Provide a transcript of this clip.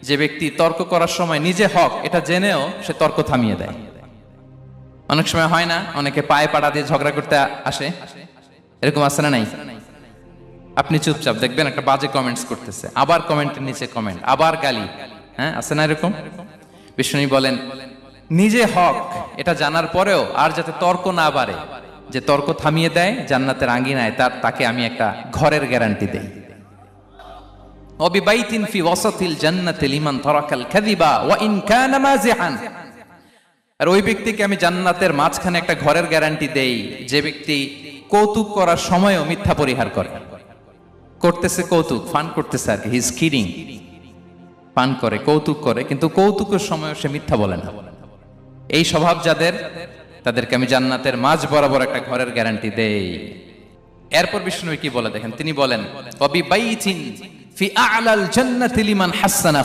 যে ব্যক্তি তর্ক করার সময় নিজে হক এটা জেনেও সে তর্ক থামিয়ে দেয়। অনেক সময় হয় না, অনেকে পায়ে পাড়া দিয়ে ঝগড়া করতে আসে, এরকম আছে না নাই? আপনি চুপচাপ দেখবেন একটা বাজে কমেন্টস করতেছে, আবার কমেন্টের নিচে কমেন্ট, আবার গালি, হ্যাঁ আছে না এরকম? বিষ্ণু বলেন নিজে হক এটা জানার পরেও আর যাতে তর্ক না বাড়ে, যে তর্ক থামিয়ে দেয় জান্নাতের আঙ্গিনায়, তাকে আমি একটা ঘরের গ্যারান্টি দেই। ওয়াবিবাইতিন ফি ওয়াসাতিল জান্নাতি লিমান তারাকাল কাযিবা ওয়া ইন কানা মাযিহান। আর ওই ব্যক্তিকে আমি জান্নাতের মাঝখানে একটা ঘরের গ্যারান্টি দেই যে ব্যক্তি কৌতুক করার সময়ও মিথ্যা পরিহার করে। করতেছে কৌতুক, ফান করতেছে আর কি, হি ইজ কিডিং, ফান করে, কৌতুক করে, কিন্তু কৌতুকের সময়ও সে মিথ্যা বলে না। এই স্বভাব যাদের, তাদেরকে আমি জান্নাতের মাঝ বরাবর একটা ঘরের গ্যারান্টি দেই। এরপর বিষ্ণু কি বলে দেখেন, তিনি বলেন ওয়াবিবাইতিন ফি আ'লাল জান্নাতি লিমান হাসানা